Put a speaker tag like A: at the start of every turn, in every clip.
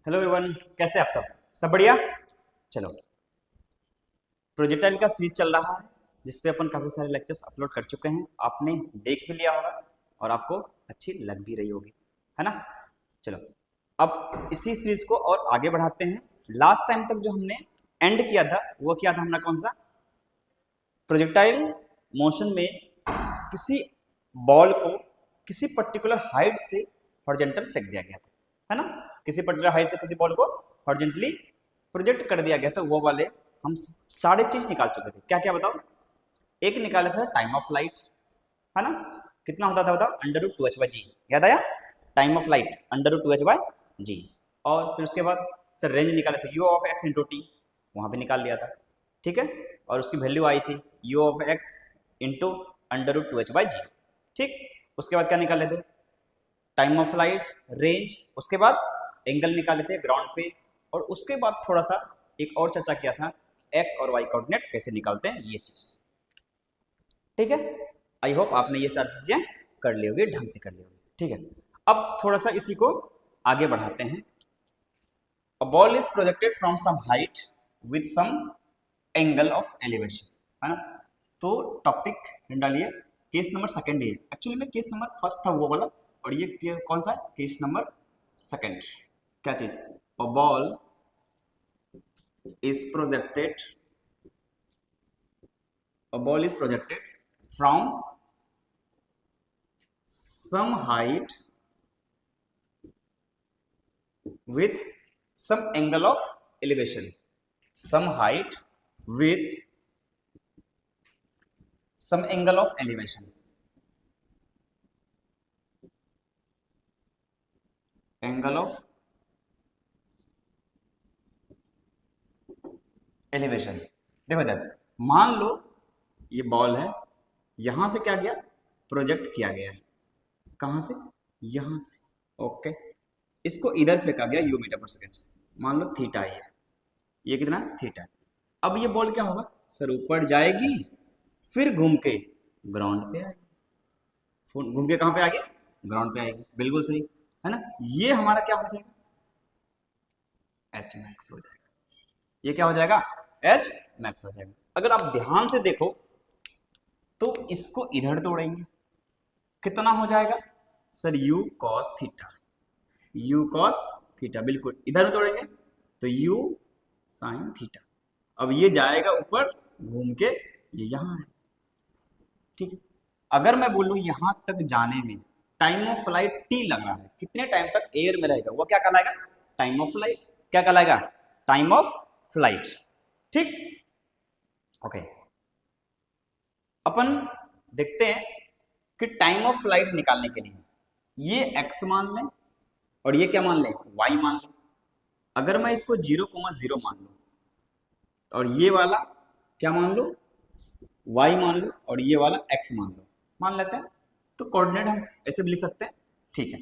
A: Hello everyone, कैसे आप सब बढ़िया। चलो, प्रोजेक्टाइल का सीरीज चल रहा है जिसपे अपन काफ़ी सारे लेक्चर्स अपलोड कर चुके हैं। आपने देख भी लिया होगा और आपको अच्छी लग भी रही होगी, है ना। चलो, अब इसी सीरीज को और आगे बढ़ाते हैं। लास्ट टाइम तक जो हमने एंड किया था वो क्या था हमारा, कौन सा, प्रोजेक्टाइल मोशन में किसी बॉल को किसी पर्टिकुलर हाइट से हॉरिजॉन्टल फेंक दिया गया था, है ना। किसी पर्टिकुलर हाइट से किसी बॉल को हॉरिजॉन्टली प्रोजेक्ट कर दिया गया था। वो वाले हम सारे चीज निकाल चुके थे। क्या क्या बताओ। एक निकाला था टाइम ऑफ लाइट, है ना। कितना होता था बताओ, √2h/g। याद आया, टाइम ऑफ लाइट √2h/g। और फिर उसके बाद सर रेंज निकाले थे u(x)(t), वहां पे निकाल लिया था, ठीक है। और उसकी वैल्यू आई थी u(x) इंटू √2h/g, ठीक। उसके बाद क्या निकाले थे, टाइम ऑफ लाइट, रेंज, उसके बाद एंगल निकाले थे ग्राउंड पे। और उसके बाद थोड़ा सा एक और चर्चा किया था, एक्स और वाई कोऑर्डिनेट कैसे निकालते हैं, ये चीज, ठीक है। आई होप आपने ये सारी चीजें कर ली होगी, ढंग से कर ली होगी, ठीक है। अब थोड़ा सा इसी को आगे बढ़ाते हैं। A ball is projected from some height with some angle of elevation, है ना। तो टॉपिक डालिए, केस नंबर सेकंड है। एक्चुअली में केस नंबर फर्स्ट था वो वाला, और ये कौन सा है, केस नंबर सेकंड। क्या चीज, a ball is projected, a ball is projected from some height with some angle of elevation, some height with some angle of elevation, angle of elevation। देखो इधर, मान लो ये बॉल है, यहां से क्या गया, प्रोजेक्ट किया गया है, कहां से, यहां से, ओके। इसको इधर फेंका गया u मीटर पर सेकेंड से, मान लो थीटा है, ये कितना है, थीटा। अब ये बॉल क्या होगा सर, ऊपर जाएगी, फिर घूम के ग्राउंड पे आएगी, घूम के कहां पे आएगी, ग्राउंड पे आएगी, बिल्कुल सही, है ना। ये हमारा क्या हो जाएगा, एच मैक्स हो जाएगा। ये क्या हो जाएगा, एच मैक्स हो जाएगा। अगर आप ध्यान से देखो तो इसको इधर तोड़ेंगे, कितना हो जाएगा sir, u cos theta, u cos theta, बिल्कुल इधर तोड़ेंगे तो u sin थीटा। अब ये जाएगा ऊपर घूम के, ये यहां है, ठीक है। अगर मैं बोलूं यहां तक जाने में टाइम ऑफ फ्लाइट t लग रहा है, कितने टाइम तक एयर में रहेगा, वो क्या कहलाएगा, टाइम ऑफ फ्लाइट। क्या कहलाएगा, टाइम ऑफ फ्लाइट, ठीक, ओके। अपन देखते हैं कि टाइम ऑफ फ्लाइट निकालने के लिए ये x मान लें और ये क्या मान लें, y मान लें। अगर मैं इसको 0,0 मान लूं और ये वाला क्या मान लो, y मान लो, और ये वाला x मान लो, मान लेते हैं, तो कोऑर्डिनेट हम ऐसे भी लिख सकते हैं, ठीक है।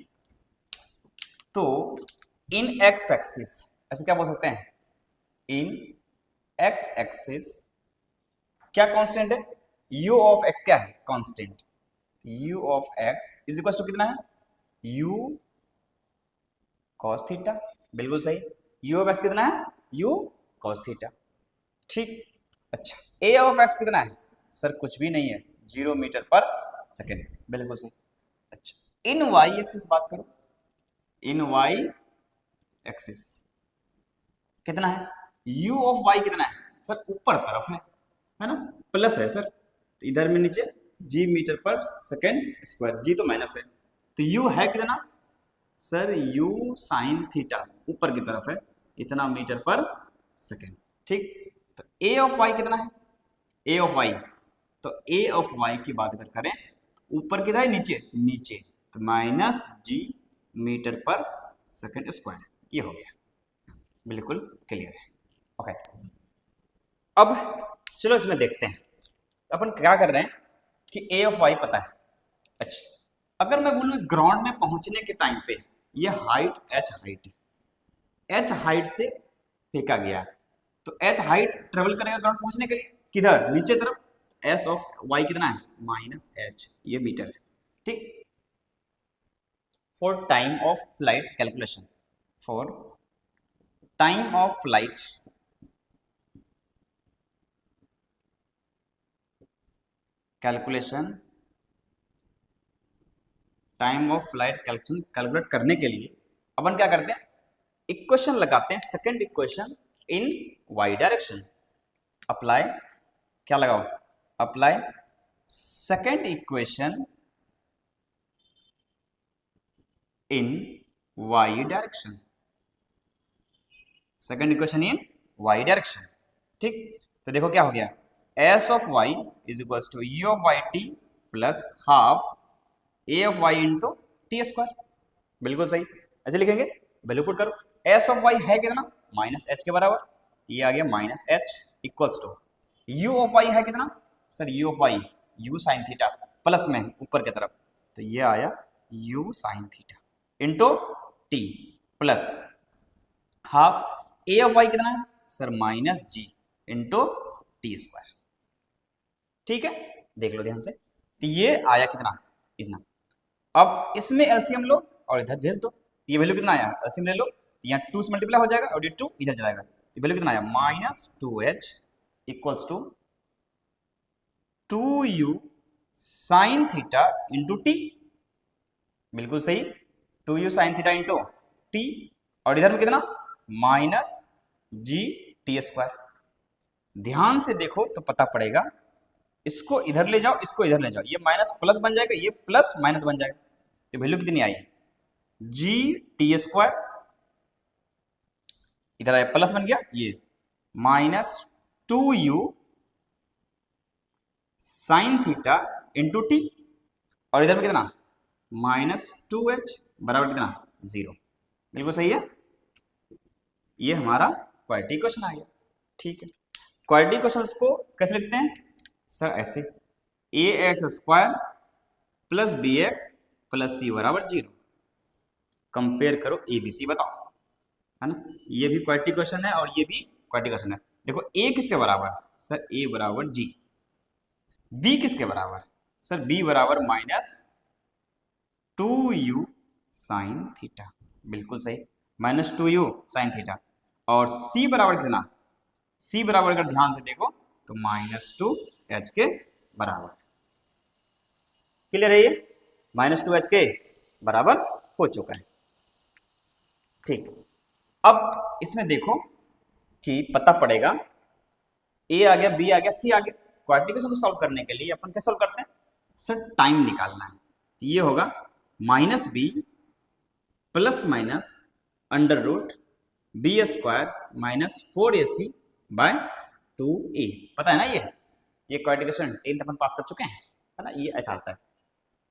A: तो इन x एक्सिस ऐसे क्या बोल सकते हैं, इन x एक्सिस क्या कांस्टेंट है, u ऑफ x क्या है, constant, u of x is equal to कितना है, u cos थीटा, बिल्कुल सही। u ऑफ x कितना है, u cos थीटा, ठीक। अच्छा, a ऑफ x कितना है सर, कुछ भी नहीं है, 0 मीटर पर सेकेंड, बिल्कुल सही। अच्छा, इन y एक्सिस बात करो, इन y एक्सिस कितना है, u ऑफ y कितना है सर, ऊपर तरफ है ना, प्लस है सर, तो इधर में नीचे g मीटर पर सेकेंड स्क्वायर, g तो माइनस है, तो u है कितना सर, u साइन थीटा, ऊपर की तरफ है, इतना मीटर पर सेकेंड, ठीक। तो a ऑफ y कितना है, a ऑफ y, तो a ऑफ y की बात अगर करें, ऊपर किधर है, नीचे, नीचे, तो -g मीटर पर सेकेंड स्क्वायर, ये हो गया, बिल्कुल क्लियर है, ओके। अब चलो इसमें देखते हैं, अपन क्या कर रहे हैं कि a ऑफ y पता है। अच्छा, अगर मैं बोलूं ग्राउंड में पहुंचने के टाइम पे ये हाइट h हाइट है, h हाइट से फेंका गया, तो h हाइट ट्रेवल करेगा ग्राउंड पहुंचने के लिए, किधर, नीचे तरफ, s ऑफ y कितना है, -h, ये मीटर है, ठीक। For time of flight calculation, for time of flight calculation, time of flight calculation calculate करने के लिए अपन क्या करते हैं, इक्वेशन लगाते हैं, second equation in Y direction. Apply, क्या लगाओ, apply second equation in Y direction, second equation in Y direction. ठीक, तो देखो क्या हो गया, S of Y is equal to U of Y T plus half A of Y into T square. बिल्कुल सही, ऐसे लिखेंगे, वैल्यू पुट करो। एस ऑफ वाई है कितना, माइनस एच के बराबर, ये आ गया minus H equals to U of Y है कितना, sir U of Y U sine theta plus में ऊपर की तरफ, तो ये आया U sine theta into T plus half A of Y कितना है, sir minus G into T square. ठीक है, देख लो ध्यान से, तो ये आया कितना, इतना। अब इसमें एलसीएम लो और इधर भेज दो, ये वैल्यू कितना आया, एलसीएम ले लो, तो यहाँ 2 से मल्टीप्लाई हो जाएगा और ये 2 इधर जाएगा, तो वैल्यू कितना आया, minus 2h equals to 2u sine theta into T. बिल्कुल सही, 2u sine theta into T, और इधर में कितना, माइनस जी टी स्क्वायर। ध्यान से देखो तो पता पड़ेगा, इसको इधर ले जाओ, इसको इधर ले जाओ, ये माइनस प्लस बन जाएगा, ये प्लस माइनस बन जाएगा, तो वैल्यू कितनी आई, जी टी स्क्वायर, इधर आया प्लस बन गया, ये minus 2u sine theta into T, और इधर में कितना, माइनस 2h बराबर कितना, 0। बिल्कुल सही है, ये हमारा क्वाड्रेटिक इक्वेशन आ गया। ठीक है, क्वाड्रेटिक इक्वेशन को कैसे लिखते हैं, सर ऐसे, a x square plus b x plus c बराबर 0। कंपेयर करो ए बी सी, बताओ, है ना, ये भी क्वाड्रेटिक इक्वेशन है और ये भी क्वाड्रेटिक इक्वेशन है। देखो ए किसके बराबर, सर ए बराबर जी, बी किसके बराबर, सर बी बराबर माइनस 2u साइन थीटा। बिल्कुल सही, माइनस 2u साइन थीटा, और सी बराबर कितना, सी बराबर अगर ध्यान से देखो तो माइनस 2h के बराबर। क्लियर है, ये माइनस 2h के बराबर हो चुका है। ठीक, अब इसमें देखो कि पता पड़ेगा, ए आ गया, बी आ गया, सी आ गया। क्वाड्रेटिक इक्वेशन को सॉल्व करने के लिए अपन क्या सॉल्व करते हैं, सर टाइम निकालना है, तो ये होगा minus B plus minus under root B square minus 4ac by 2a। पता है ना, ये क्वाड्रेटिक इक्वेशन 10th अपन पास कर चुके हैं, है ना, ये ऐसा आता है।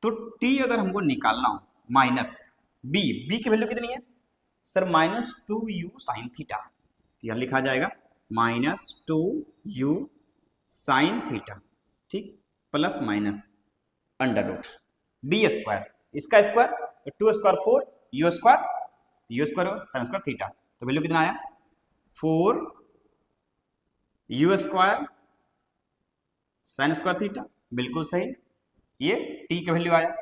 A: तो t अगर हमको निकालना हो, माइनस b की वैल्यू कितनी है, sir minus 2u sine theta, तो यहां लिखा जाएगा माइनस 2u साइन थीटा, ठीक, plus minus under root B square, इसका स्क्वायर 2 स्क्वायर 4 यू स्क्वायर, तो U square sine square theta, तो वैल्यू कितना आया 4 U square sine square theta. बिल्कुल सही, ये टी का वैल्यू आया,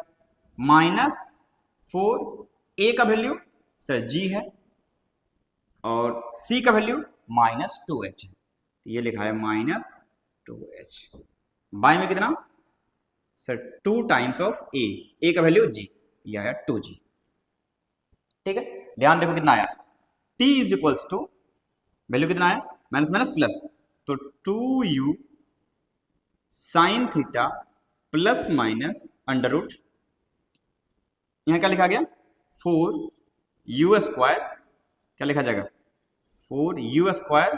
A: माइनस 4 ए का वैल्यू सर जी है और सी का वैल्यू माइनस 2h है, तो ये लिखा है माइनस 2h। बाय में कितना, सर 2 टाइम्स ऑफ ए का वैल्यू जी, ये आया 2g। ठीक है, ध्यान देखो कितना आया, t is equals to value कितना आया, माइनस माइनस प्लस, तो 2u sine theta plus minus under root, यहां क्या लिखा गया 4u स्क्वायर, क्या लिखा जाएगा 4u square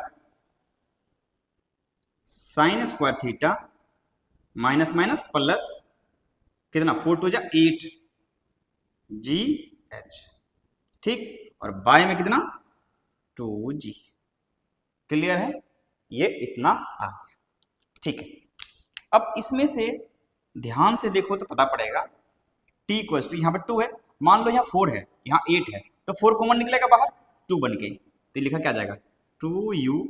A: sine square theta minus minus plus कितना 4 2 8 जी एच। ठीक, और बाय में कितना 2g। क्लियर है, ये इतना आ गया। ठीक है, अब इसमें से ध्यान से देखो तो पता पड़ेगा, t इक्वल्स टू यहाँ पे 2 है, मान लो यहाँ 4 है, यहाँ 8 है, तो 4 कॉमन निकलेगा बाहर 2 बन के, तो लिखा क्या जाएगा 2u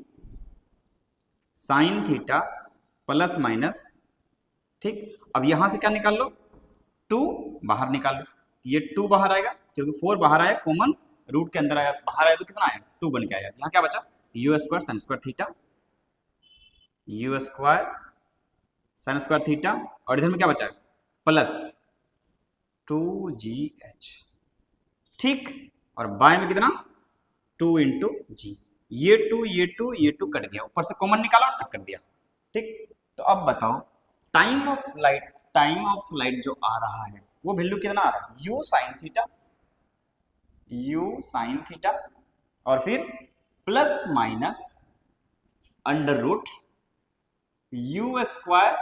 A: sine theta plus minus. ठीक, अब यहां से क्या निकाल लो 2 बाहर निकाल लो, ये 2 बाहर आएगा क्योंकि 4 बाहर आया कॉमन, रूट के अंदर आया, बाहर आया तो कितना आया, 2 बन के आया। यहाँ क्या बचा, you square sine square theta, you square sine square theta, और इधर में क्या बचा, प्लस 2gh। ठीक, और बाय में कितना, 2 इंटू जी। ये 2 ये 2 ये 2 कट गया, ऊपर से कॉमन निकाला और कट कर दिया। ठीक, तो अब बताओ टाइम ऑफ लाइट जो आ रहा है वो वैल्यू कितना आ रहा है, U sine theta, U sine theta, और फिर plus minus under root U square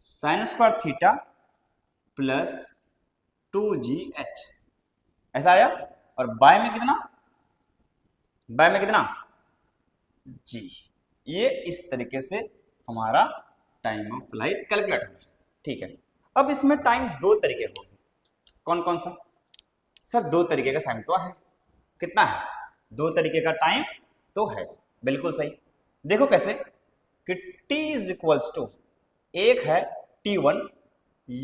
A: sine square theta plus 2gh, ऐसा आया। और बाय में कितना, बाय में कितना, जी। ये इस तरीके से हमारा टाइम ऑफ लाइट कैलकुलेट होगा। ठीक है, अब इसमें टाइम दो तरीके होंगे, कौन कौन सा, सर दो तरीके का टाइम तो है, कितना है, दो तरीके का टाइम तो है, बिल्कुल सही। देखो कैसे कि t इज इक्वल्स टू, एक है t1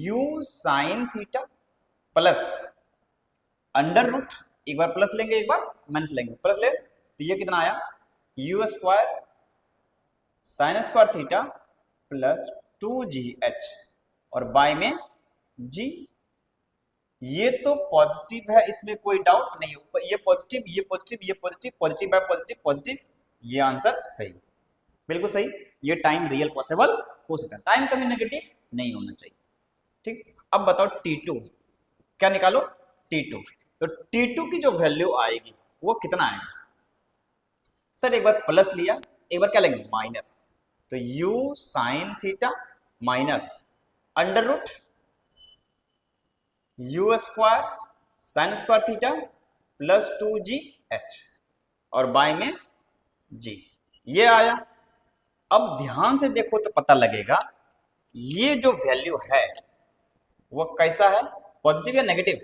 A: u sine theta plus under root, एक बार प्लस लेंगे एक बार माइनस लेंगे, प्लस ले तो ये कितना आया, you square sine square theta plus 2gh, और बाय में g। ये तो पॉजिटिव है, इसमें कोई डाउट नहीं है, ये पॉजिटिव ये पॉजिटिव ये positive, positive bye positive positive, ये आंसर सही, बिल्कुल सही। ये टाइम रियल पॉसिबल हो सकता है, टाइम कभी नेगेटिव नहीं होना चाहिए। ठीक, अब बताओ t2 क्या निकालो, t2, तो t2 की जो वैल्यू आएगी वो कितना आएगा, सर एक बार प्लस लिया, एक बार क्या लेंगे माइनस, तो u sine theta minus under root U square sine square theta plus 2gh, और बाय में g, ये आया। अब ध्यान से देखो तो पता लगेगा ये जो वैल्यू है वो कैसा है, पॉजिटिव या नेगेटिव,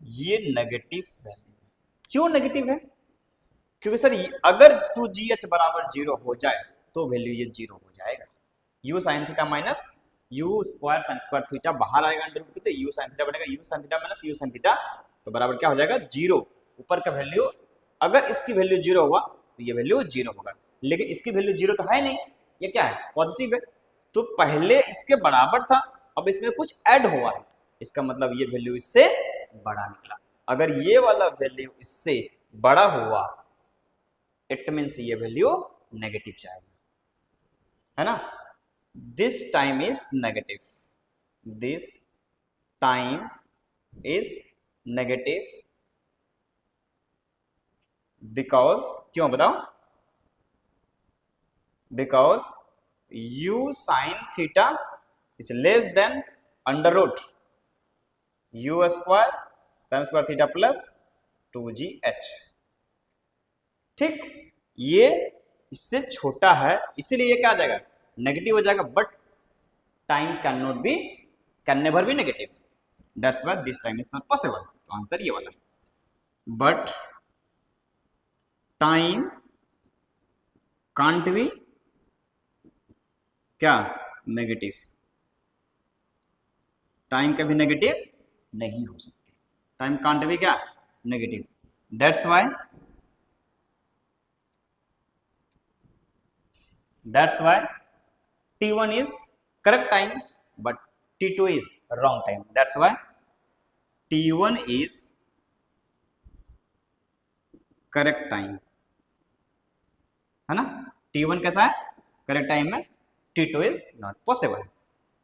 A: ये नेगेटिव वैल्यू है। क्यों नेगेटिव है, क्योंकि सर अगर 2gh बराबर 0 हो जाए तो वैल्यू ये 0 हो जाएगा, u sine theta minus you square sine square theta बाहर आएगा अंडर रूट के, तो यू साइन थीटा बनेगा you sine theta minus you sine theta, तो बराबर क्या हो जाएगा 0। ऊपर का वैल्यू अगर इसकी वैल्यू 0 हुआ तो ये वैल्यू 0 होगा, लेकिन इसकी वैल्यू 0 तो है नहीं, ये क्या है पॉजिटिव है, तो पहले इसके बराबर था, अब इसमें कुछ ऐड हुआ है, इसका मतलब ये वैल्यू इससे बड़ा निकला। अगर ये वाला वैल्यू इससे बड़ा हुआ इट मीन्स ये वैल्यू नेगेटिव जाएगा, है ना। This time is negative, this time is negative because, क्यों बताओ, because u sine theta is less than under root U square sine square theta plus 2gh। ठीक, ये इससे छोटा है, इसीलिए ये क्या आ जाएगा नेगेटिव हो जाएगा, but time can not be, can never be negative, that's why this time is not possible, तो आंसर ये वाला। बट टाइम कांट बी क्या नेगेटिव, टाइम कभी नेगेटिव नहीं हो सकती, टाइम कांट बी क्या negative, that's why t1 is correct time but t2 is wrong time, that's why t1 is correct time, है ना। t1 कैसा है करेक्ट टाइम में, t2 is not possible,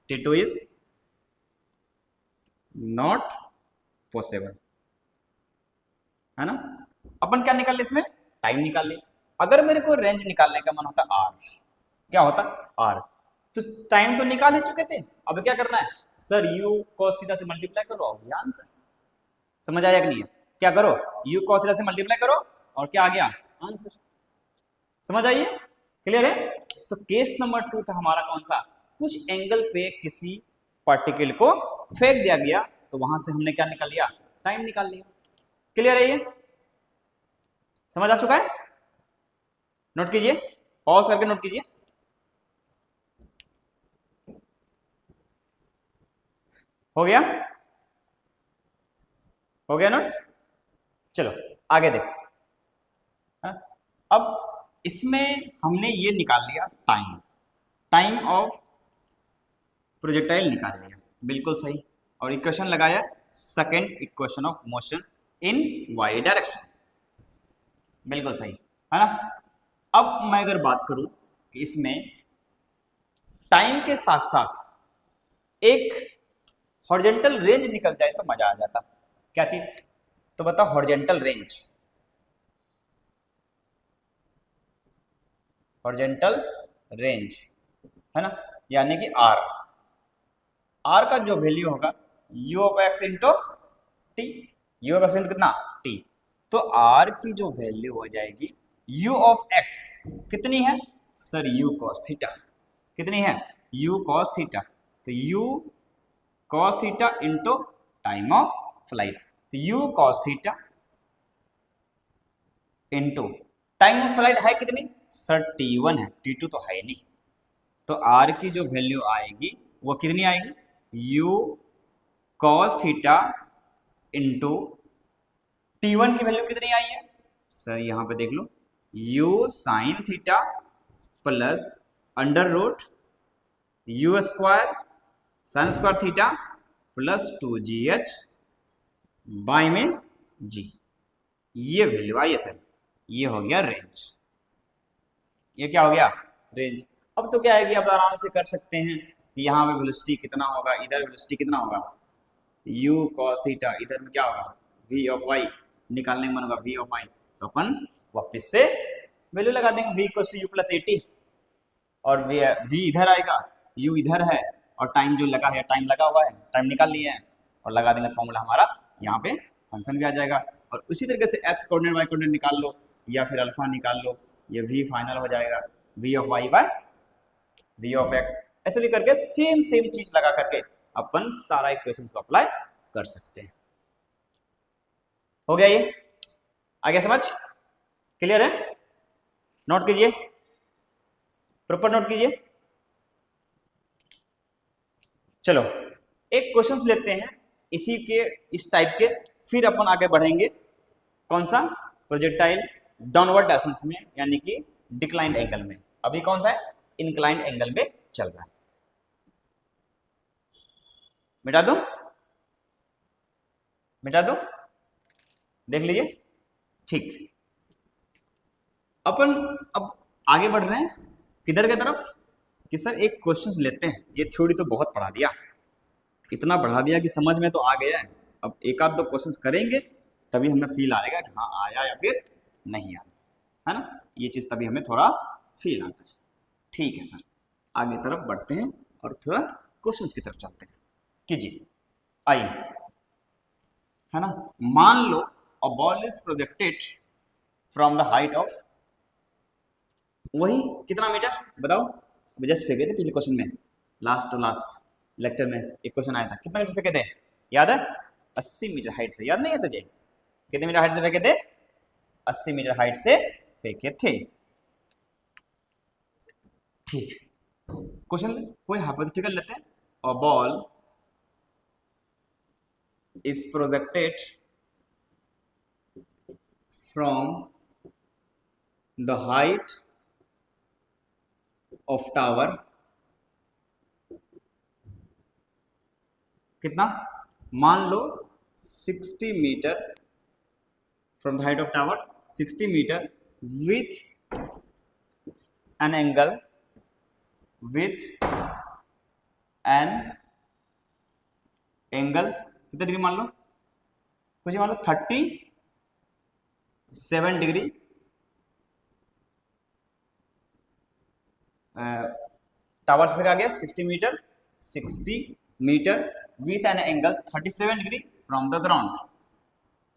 A: t2 is not possible, है ना। अपन क्या निकाल ले इसमें, टाइम निकाल ले। अगर मेरे को रेंज निकालने का मन होता r, क्या होता r, तो टाइम तो निकाल ही चुके थे, अब क्या करना है सर u cos थीटा से मल्टीप्लाई करो, और ये आंसर, समझ आया कि नहीं है, क्या करो u cos थीटा से मल्टीप्लाई करो और क्या आ गया आंसर, समझ आइए, क्लियर है। तो केस नंबर 2 था हमारा कौन सा, कुछ एंगल पे किसी पार्टिकल को फेंक दिया गया, तो वहां से हमने क्या निकाल लिया, टाइम निकाल लिया, क्लियर है, ये समझ आ चुका है। नोट कीजिए, पॉज करके नोट कीजिए, हो गया, हो गया नोट, चलो आगे देखो, है? अब इसमें हमने ये निकाल लिया टाइम, टाइम ऑफ प्रोजेक्टाइल निकाल लिया, बिल्कुल सही। और इक्वेशन लगाया second equation of motion in Y direction, बिल्कुल सही, है ना। अब मैं अगर बात करूं कि इसमें टाइम के साथ साथ एक हॉरिजॉन्टल रेंज निकल जाए तो मजा आ जाता। क्या चीज? तो बताओ, हॉरिजॉन्टल रेंज, हॉरिजॉन्टल रेंज, है ना, यानी कि आर, आर का जो वैल्यू होगा you of x into T, you of x into कितना टी, तो आर की जो वैल्यू हो जाएगी यू ऑफ एक्स कितनी है सर, यू कॉस थीटा, कितनी है यू कॉस थीटा, तो u cos theta into time of flight, तो u cos theta into time of flight है कितनी सर, T1 है, T2 तो है नहीं, तो R की जो वैल्यू आएगी वो कितनी आएगी, U cos theta into T1 की वैल्यू कितनी आई है सर, यहां पे देख लो, U sine theta plus under root U square sine square theta plus 2GH by में G, ये वैल्यू आई है सर, ये हो गया रेंज, ये क्या हो गया रेंज। अब तो क्या है कि अब आराम से कर सकते हैं कि यहाँ पे वेलोसिटी कितना होगा, इधर वेलोसिटी कितना होगा, u cos थीटा, इधर में क्या होगा v ऑफ y, निकालने का मन होगा v ऑफ y, तो अपन वापस से वैल्यू लगा देंगे v equal to U plus 80, और v इधर आएगा, u इधर है, और टाइम जो लगा है, टाइम लगा हुआ है, टाइम निकाल लिया है, और लगा देंगे फॉर्मूला हमारा, यहाँ पे फंक्शन भी आ जाएगा। और उसी तरीके से x कोऑर्डिनेट y कोऑर्डिनेट निकाल लो, या फिर अल्फा निकाल लो, ये v फाइनल हो जाएगा v of y by v of x, ऐसे भी करके सेम सेम चीज लगा करके अपन सारा इक्वेशंस को अप्लाई कर सकते हैं। हो गया ये, आगे समझ क्लियर है? नोट कीजिए, प्रॉपर नोट कीजिए। चलो एक क्वेश्चंस लेते हैं इसी के, इस टाइप के, फिर अपन आगे बढ़ेंगे कौन सा, प्रोजेक्टाइल डाउनवर्ड डायरेक्शन में, यानी कि डिक्लाइंड एंगल में। अभी कौन सा है, इंक्लाइंड एंगल में चल रहा है। मिटा दो, मिटा दो, देख लीजिए, ठीक। अपन अब आगे बढ़ रहे हैं किधर की तरफ, कि सर एक क्वेश्चंस लेते हैं, ये थ्योरी तो बहुत पढ़ा दिया, इतना बढ़ा दिया कि समझ में तो आ गया है, अब एक आध दो क्वेश्चंस करेंगे तभी हमें फील आएगा कि हाँ आया या फिर नहीं आया, है ना, ये चीज तभी हमें थोड़ा फील आता है। ठीक है सर, आगे तरफ बढ़ते हैं और थोड़ा क्वेश्चंस की तरफ चलते हैं। कीजिए, आइए, है ना, मान लो a ball is projected from the height of, वही कितना मीटर बताओ, अभी जस्ट फेंके थे पिछले क्वेश्चन में, लास्ट टू लास्ट लेक्चर में एक क्वेश्चन आया था, कितना मीटर फेंके थे याद है, 80 मीटर हाइट से, याद नहीं है तुझे, कितने मीटर हाइट से फेंके थे, 80 मीटर हाइट से फेंके थे। ठीक, क्वेश्चन कोई हाइपोथेटिकल लेते हैं, a ball is projected from the height of tower, कितना, मान लो 60 metre, from the height of tower 60 meter with an angle, with an angle कितना डिग्री मान लो, कुछ मान लो 37 डिग्री, टावर से आ गया 60 meter, 60 meter with an angle 37 degree from the ground,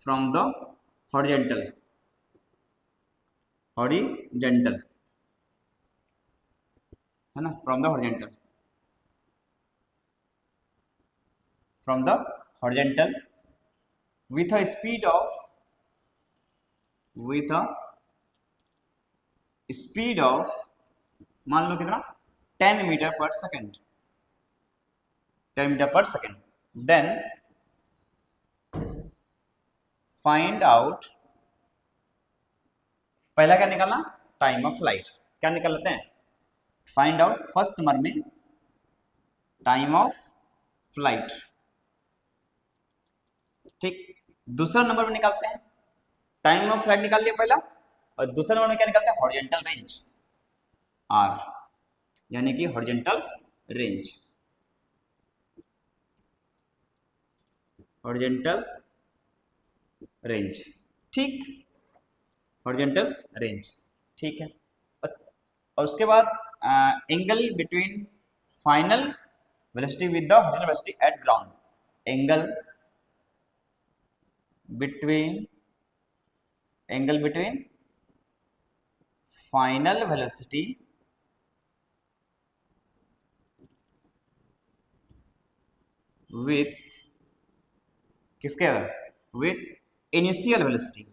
A: from the horizontal, horizontal, है ना, from the horizontal, from the horizontal with a speed of, with a speed of मान लो कितना 10 मीटर पर सेकेंड, 10 मीटर पर second, then find out, पहला क्या निकालना, time of flight. क्या निकाल लेते हैं, फाइंड आउट फर्स्ट नंबर में टाइम ऑफ फ्लाइट, ठीक। दूसरा नंबर में निकालते हैं टाइम ऑफ फ्लाइट, निकाल लिया पहला, और दूसरा नंबर में क्या निकालते हैं, हॉरिजॉन्टल रेंज आर, यानी कि हॉरिजॉन्टल रेंज, हॉरिजॉन्टल रेंज, ठीक, हॉरिजॉन्टल रेंज, ठीक है। और उसके बाद angle between final velocity with the horizontal velocity at ground, angle between final velocity with किसके, विथ इनिशियल वेलोसिटी,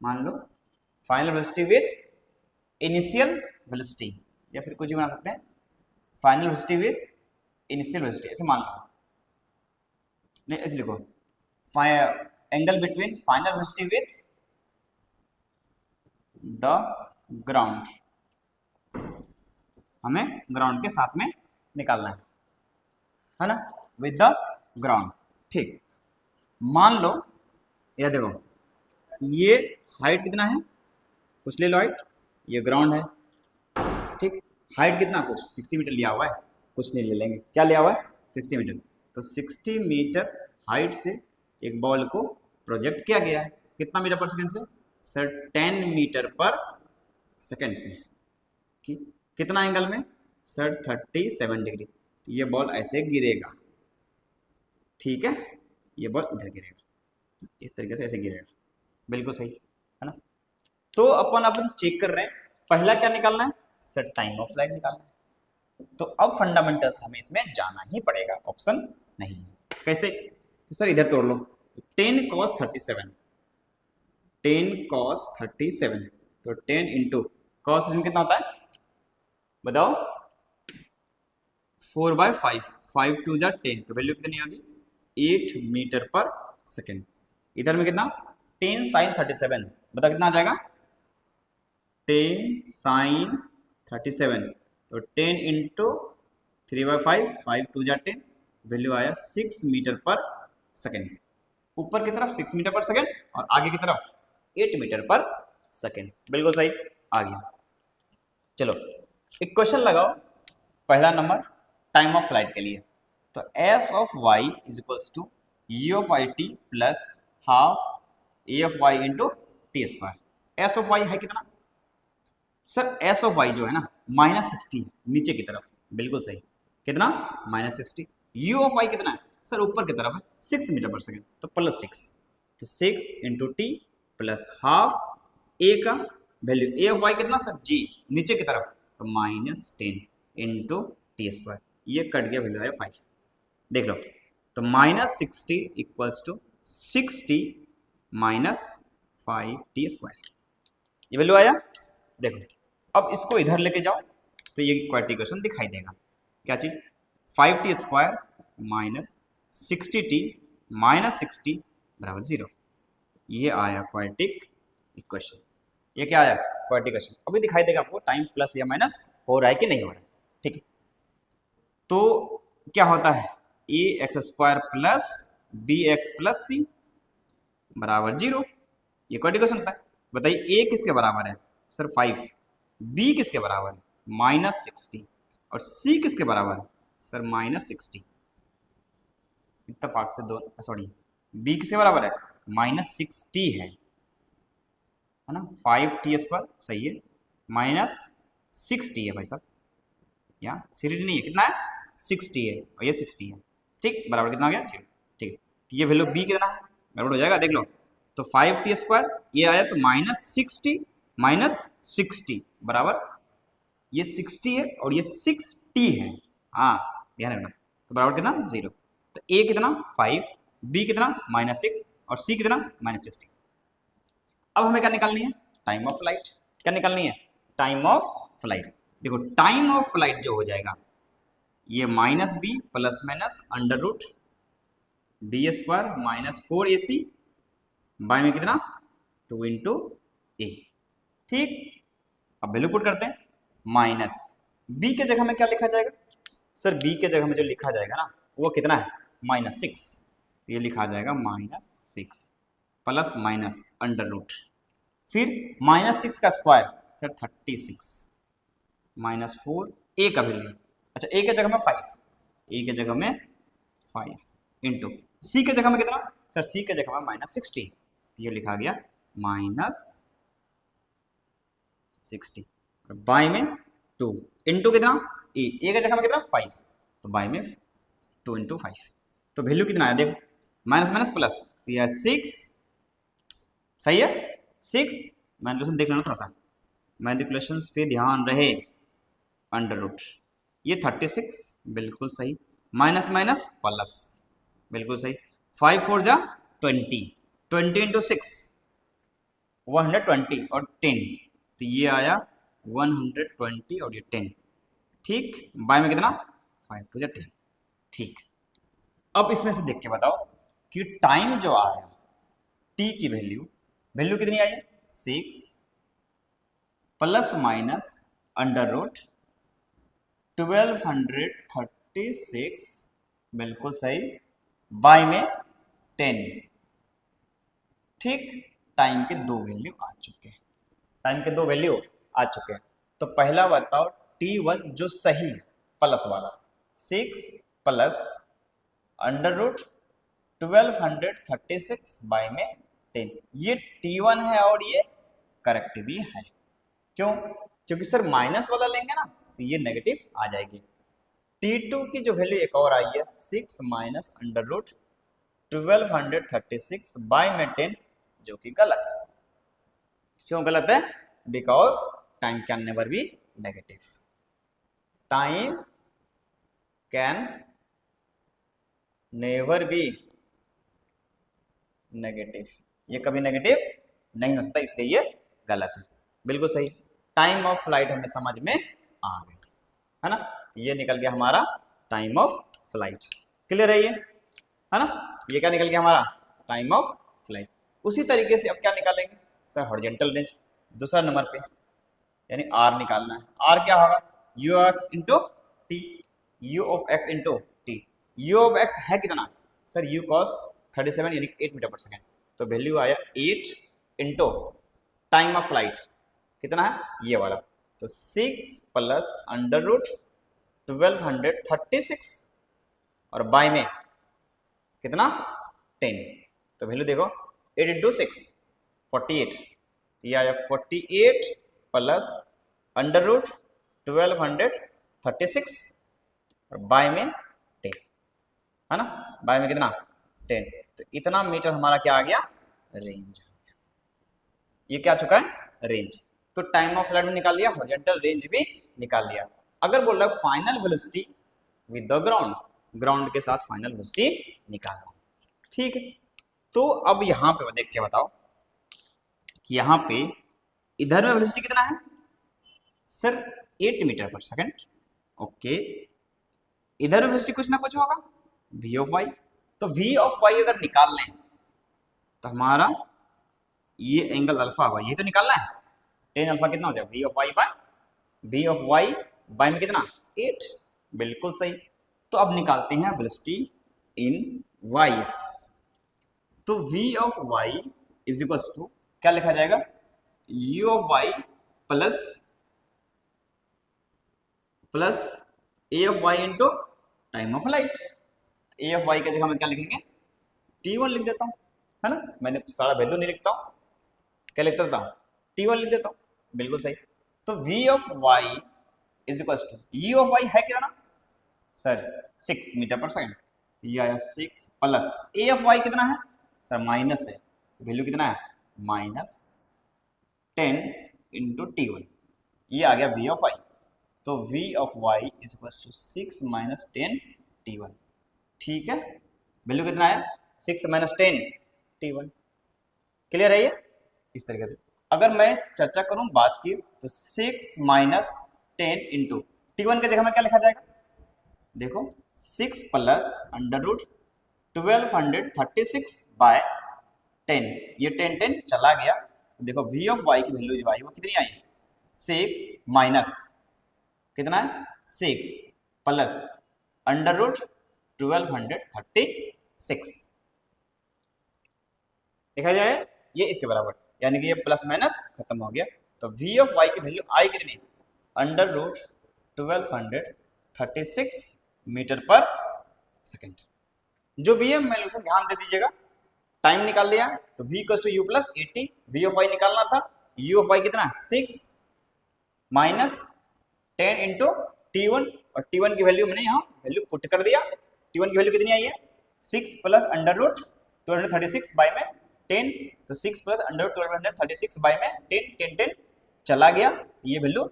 A: मान लो final velocity with initial velocity, या फिर कुछ भी बना सकते हैं, final velocity with initial velocity, ऐसे मान लो, नहीं ऐसे लिखो, angle between final velocity with the ground, हमें ग्राउंड के साथ में निकालना है ना, विद द ग्राउंड, ठीक। मान लो यह देखो, ये हाइट कितना है, कुछ ले लो हाइट, ये ग्राउंड है, ठीक। हाइट कितना, कुछ 60 मीटर लिया हुआ है, कुछ नहीं ले लेंगे, क्या लिया हुआ है, 60 मीटर। तो 60 मीटर हाइट से एक बॉल को प्रोजेक्ट किया गया है, कितना मीटर पर सेकंड से, सर 10 मीटर पर सेकंड से, कितना एंगल में, सर 37 डिग्री। तो ये बॉल ऐसे गिरेगा, ठीक है, ये बॉल इधर गिरेगा, इस तरीके से ऐसे गिरेगा, बिल्कुल सही है ना। तो अपन चेक कर रहे हैं, पहला क्या निकालना है, सर टाइम ऑफ फ्लाइट निकालना है। तो अब फंडामेंटल्स हमें इसमें जाना ही पड़ेगा, ऑप्शन नहीं है। कैसे, तो सर इधर तोड़ लो, 10 cos 37, 10 cos 37, तो 10 इंटू cos कितना होता है बताओ, 4/5, 5 2 जा 10, तो वैल्यू कितनी होगी, 8 मीटर पर सेकेंड। इधर में कितना, 10 sin 37, बता कितना आ जाएगा, 10 sin 37, तो 10 इंटू 3/5, 5 2 जा 10, वैल्यू आया 6 मीटर पर सेकेंड। ऊपर की तरफ 6 मीटर पर सेकेंड और आगे की तरफ 8 मीटर पर सेकेंड, बिल्कुल सही आ गया। चलो एक क्वेश्चन लगाओ, पहला नंबर टाइम ऑफ फ्लाइट के लिए, तो S of Y is equals to E of I T plus half A of Y into T square. S of Y है कितना, सर एस ऑफ वाई जो है ना -60 नीचे की तरफ, बिल्कुल सही, कितना -60। यू ऑफ वाई कितना है, सर ऊपर की तरफ है 6 मीटर पर सेकेंड, तो +6, तो 6 into T plus half A का वैल्यू, ए ऑफ वाई कितना सर जी नीचे की तरफ, तो -10 इंटू टी स्क्वायर, ये कट गया, वैल्यू आया 5, देख लो। तो -60 equals to 60 minus 5t square, ये वैल्यू आया। देखो अब इसको इधर लेके जाओ तो ये क्वाड्रेटिक इक्वेशन दिखाई देगा, क्या चीज, 5t square minus 60t minus 60 बराबर 0, ये आया क्वाड्रेटिक इक्वेशन। ये क्या आया, क्वाड्रेटिक इक्वेशन। अभी दिखाई देगा आपको टाइम प्लस या माइनस हो रहा है कि नहीं हो रहा है, ठीक है। तो क्या होता है, a x square plus b x plus c बराबर 0, ये क्वाड्रेटिक इक्वेशन होता है। बताइए ए किसके बराबर है, सर 5, बी किसके बराबर है -60 और सी किसके बराबर है, सर -60। इत्तेफाक से दो, सॉरी बी किसके बराबर है, -60 है ना, 5t स्क्वायर सही है, -60 है भाई साहब, यहाँ 60 नहीं है, कितना है 60 है और ये 60 है, ठीक, बराबर कितना हो गया 0, ठीक है। तो ये वैल्यू बी कितना है, बराबर हो जाएगा, देख लो। तो 5t स्क्वायर ये आया तो -60 माइनस 60 बराबर, ये 60 है और ये 6t है, हाँ ध्यान रखना, तो बराबर कितना 0। तो ए कितना 5, बी कितना -6 और सी कितना -60। अब हमें क्या निकालनी है, टाइम ऑफ फ्लाइट। क्या निकालनी है, टाइम ऑफ फ्लाइट। देखो टाइम ऑफ फ्लाइट जो हो जाएगा ये -b ± under root B square minus 4ac by में कितना 2 इंटू ए। ठीक, अब वैल्यू पुट करते हैं, माइनस बी के जगह में क्या लिखा जाएगा सर, बी के जगह में जो लिखा जाएगा ना वो कितना है -6, तो ये लिखा जाएगा -6 प्लस माइनस अंडर रूट, फिर -6 का स्क्वायर सर 36 -4 ए का वैल्यू, अच्छा ए के जगह में 5, ए के जगह में 5 इंटू सी के जगह में कितना सर, सी के जगह में -60, तो ये लिखा गया -60 बाय में 2 इंटू कितना ए के जगह में कितना 5, तो बाय में 2 इंटू 5, तो वैल्यू कितना आया देखो, माइनस माइनस प्लस, तो यह 6, सही है 6, मैनिपुलेशन देख लेना थोड़ा सा, मैनिपुलेशन पे ध्यान रहे, अंडर रूट ये 36 बिल्कुल सही, माइनस माइनस प्लस बिल्कुल सही, 5 4 जा 20, 20 इंटू 6 120 और 10, तो ये आया 120 और ये 10, ठीक, बाय में कितना 5 2 जा 10, ठीक। अब इसमें से देख के बताओ कि टाइम जो आया t की वैल्यू कितनी आई है 6 प्लस माइनस अंडर रूट 1236 बिल्कुल सही, बाय में 10, ठीक, टाइम के दो वैल्यू आ चुके हैं, टाइम के दो वैल्यू आ चुके हैं। तो पहला बताओ t1 जो सही है प्लस वाला 6 प्लस अंडर रूट 1236 बाय में 10, ये t1 है और ये करेक्ट भी है, क्यों, क्योंकि सर माइनस वाला लेंगे ना तो ये नेगेटिव आ जाएगी। t2 की जो वैल्यू एक और आई है 6 माइनस अंडर रूट 1236 बाय में 10, जो कि गलत है, क्यों गलत है, because time can never be negative, time can never be negative, ये कभी नेगेटिव नहीं हो सकता, इसलिए ये गलत है, बिल्कुल सही। टाइम ऑफ फ्लाइट हमें समझ में आ गई है ना, ये निकल गया हमारा टाइम ऑफ फ्लाइट, क्लियर है ये, है ना, ये क्या निकल गया हमारा टाइम ऑफ फ्लाइट। उसी तरीके से अब क्या निकालेंगे सर, हॉरिजॉन्टल रेंज दूसरा नंबर पे, यानी आर निकालना है, आर क्या होगा you of x into T, you of x into T, you of x है कितना सर, यू कॉस 37 यानी 8 मीटर पर सेकेंड, तो वैल्यू आया 8 इंटू टाइम ऑफ फ्लाइट कितना है ये वाला, तो 6 प्लस अंडर रूट 1236 और बाय में कितना 10, तो वैल्यू देखो 8 इंटू 6 48, तो ये आया 48 प्लस अंडर रूट 1236 और बाय में 10, है ना, बाय में कितना 10, तो इतना मीटर हमारा क्या आ गया रेंज, ये क्या चुका है रेंज। तो टाइम ऑफ फ्लाइट भी निकाल लिया, हॉरिजॉन्टल रेंज भी निकाल लिया। अगर बोल रहा है final velocity with the ground, ground के साथ फाइनल वेलोसिटी निकालना, ठीक है। तो अब यहां पे देख के बताओ कि यहां पे इधर में वेलोसिटी कितना है सर 8 मीटर पर सेकंड, ओके, इधर में वेलोसिटी कुछ ना कुछ होगा v ऑफ y, तो v ऑफ y अगर निकाल लें तो हमारा ये एंगल अल्फा होगा, ये तो निकालना है, टेन अल्फा कितना हो जाएगा v ऑफ y बाय में कितना 8, बिल्कुल सही। तो अब निकालते हैं वेलोसिटी इन y एक्सिस, तो v of y is equals to क्या लिखा जाएगा u of y plus a of y into time of flight, a of y की जगह में क्या लिखेंगे t1 लिख देता हूँ, है ना, मैंने सारा वैल्यू नहीं लिखता हूँ, क्या लिख देता हूँ t1 लिख देता हूँ, बिल्कुल सही। तो v of y is equal to u of y है कितना सर 6 मीटर पर सेकंड, ये आया 6 प्लस a ऑफ y कितना है सर माइनस है, तो वैल्यू कितना है -10 इंटू t1, ये आ गया v ऑफ y, तो v of y is equal to 6 minus 10 t1, ठीक है, वैल्यू कितना है 6 माइनस 10 t1, क्लियर है ये। इस तरीके से अगर मैं चर्चा करूं बात की तो 6 माइनस 10 इंटू टी1 की जगह में क्या लिखा जाएगा, देखो 6 प्लस अंडर रूट 1236/10, ये 10 चला गया तो देखो v ऑफ y की वैल्यू जो आई वो कितनी आई, 6 माइनस कितना है 6 प्लस अंडर रूट 1236 देखा जाए ये इसके बराबर, यानी कि ये प्लस माइनस खत्म हो गया। तो v ऑफ y की वैल्यू आई कितनी, अंडर रूट 1236 मीटर पर सेकेंड। जो भी है मैं ध्यान दे दीजिएगा, टाइम निकाल लिया तो v equal to U plus 80, v of y निकालना था, u ऑफ y कितना 6 माइनस 10 इंटू t1, और t1 की वैल्यू मैंने यहाँ वैल्यू पुट कर दिया। t1 की वैल्यू कितनी आई है 6 प्लस अंडर रूट 236 बाई में 10, तो 6 प्लस अंडर रूट 236 बाई में 10 10 10 चला गया, तो ये वैल्यू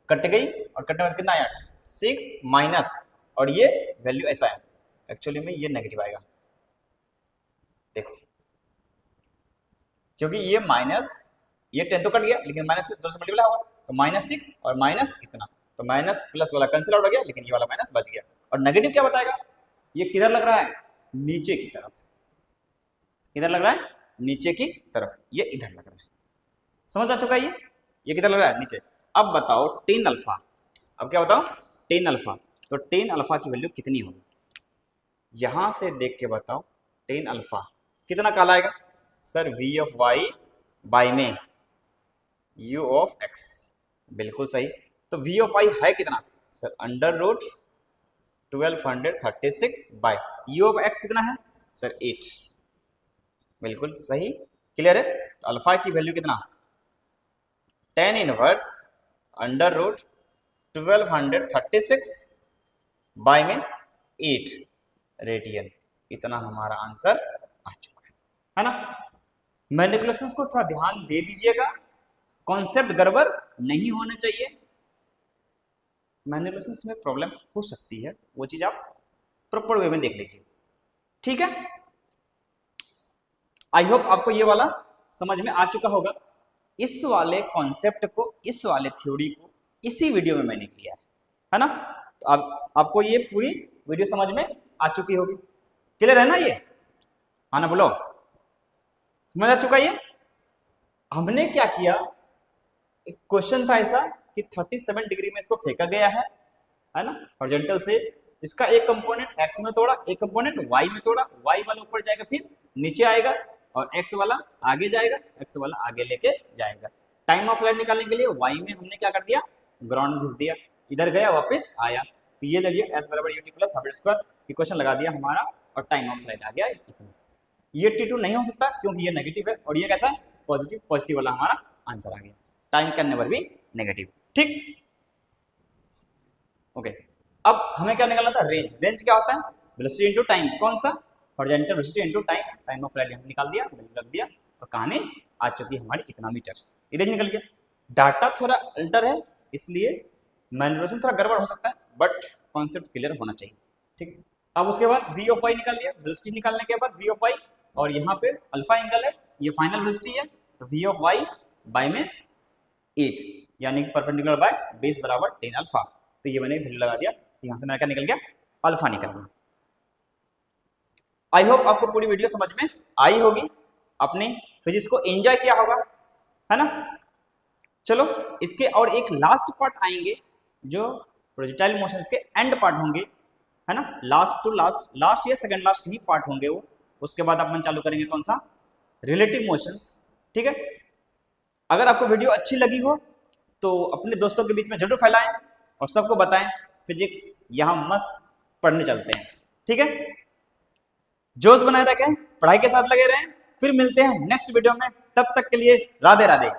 A: कट गई और कटने में कितना आया 6 माइनस, और ये वैल्यू ऐसा है, एक्चुअली में ये नेगेटिव आएगा देखो, क्योंकि ये माइनस ये 10 तो कट गया लेकिन माइनस से 2 से मल्टीप्लाई होगा, तो -6 और माइनस इतना, तो माइनस प्लस वाला कैंसिल आउट हो गया लेकिन ये वाला माइनस बच गया। और नेगेटिव क्या बताएगा, ये किधर लग रहा है नीचे की तरफ, किधर लग रहा है नीचे की तरफ, ये इधर लग रहा है। समझ आ चुका है ये किधर लग रहा है नीचे। अब बताओ टेन अल्फा, अब क्या बताओ टेन अल्फा, तो टेन अल्फा की वैल्यू कितनी होगी, यहां से देख के बताओ टेन अल्फा कितना काला आएगा sir, v of y by में u ऑफ x, बिल्कुल सही। तो v ऑफ y है कितना sir, under root 1236 by u of x कितना है सर 8, बिल्कुल सही, क्लियर है। तो अल्फा की वैल्यू कितना 10 इनवर्स अंडर रूट 1236 बाई में 8 रेडियन, इतना हमारा आंसर आ चुका है ना। मैनिपुलेशंस को थोड़ा ध्यान दे दीजिएगा, कॉन्सेप्ट गड़बड़ नहीं होने चाहिए, मैनिपुलेशंस में प्रॉब्लम हो सकती है, वो चीज आप प्रॉपर वे में देख लीजिए, ठीक है। आई होप आपको ये वाला समझ में आ चुका होगा। इस वाले कॉन्सेप्ट को, इस वाले थ्योरी को इसी वीडियो में मैंने किया है ना, तो आपको ये पूरी वीडियो समझ में आ चुकी होगी, क्लियर है ना ये, हाँ ना बोलो, समझ आ चुका ये। हमने क्या किया, एक क्वेश्चन था ऐसा कि 37 डिग्री में इसको फेंका गया है ना, हॉरिजॉन्टल से, इसका एक कंपोनेंट x में तोड़ा, एक कंपोनेंट y में तोड़ा, y वाला ऊपर जाएगा फिर नीचे आएगा, और x वाला आगे जाएगा, x वाला आगे लेके जाएगा। टाइम ऑफ फ्लाइट निकालने के लिए y में हमने क्या कर दिया, ग्राउंड भेज दिया, इधर गया वापस आया, तो ये लगे s बराबर ut plus half square, equation लगा दिया हमारा, और टाइम ऑफ फ्लाइट आ गया इतना। ये t2 नहीं हो सकता क्योंकि ये नेगेटिव है, और ये कैसा है पॉजिटिव, पॉजिटिव वाला हमारा आंसर आ गया, टाइम करने पर भी नेगेटिव, ठीक ओके। अब हमें क्या निकालना था, रेंज। रेंज क्या होता है, वेलोसिटी इनटू टाइम, कौन सा horizontal velocity into time, time of flight निकाल दिया, रख दिया, और कहानी आ चुकी हमारी इतना मीटर, रेंज निकल गया। डाटा थोड़ा अल्टर है इसलिए मैनिपुलेशन थोड़ा गड़बड़ हो सकता है, बट कॉन्सेप्ट क्लियर होना चाहिए, ठीक। अब उसके बाद v ऑफ y निकाल लिया, वेलोसिटी निकालने के बाद v ऑफ y, और यहाँ पे अल्फा एंगल है, ये फाइनल वेलोसिटी है, तो v ऑफ y बाय में 8 यानी कि परपेंडिकुलर बाय बेस बराबर 10 अल्फा, तो ये मैंने वैल्यू लगा दिया, तो यहाँ से मेरा क्या निकल गया, अल्फा निकल गया। आई होप आपको पूरी वीडियो समझ में आई होगी, आपने फिजिक्स को एंजॉय किया होगा, है ना। चलो इसके और एक लास्ट पार्ट आएंगे जो प्रोजेक्टाइल मोशंस के एंड पार्ट होंगे, है ना, लास्ट टू लास्ट, लास्ट या सेकंड लास्ट ही पार्ट होंगे वो। उसके बाद अपन चालू करेंगे कौन सा, रिलेटिव मोशंस, ठीक है। अगर आपको वीडियो अच्छी लगी हो तो अपने दोस्तों के बीच में जरूर फैलाएं और सबको बताएं फिजिक्स यहाँ मस्त पढ़ने चलते हैं, ठीक है। जोश बनाए रखें, पढ़ाई के साथ लगे रहें, फिर मिलते हैं नेक्स्ट वीडियो में, तब तक के लिए राधे राधे।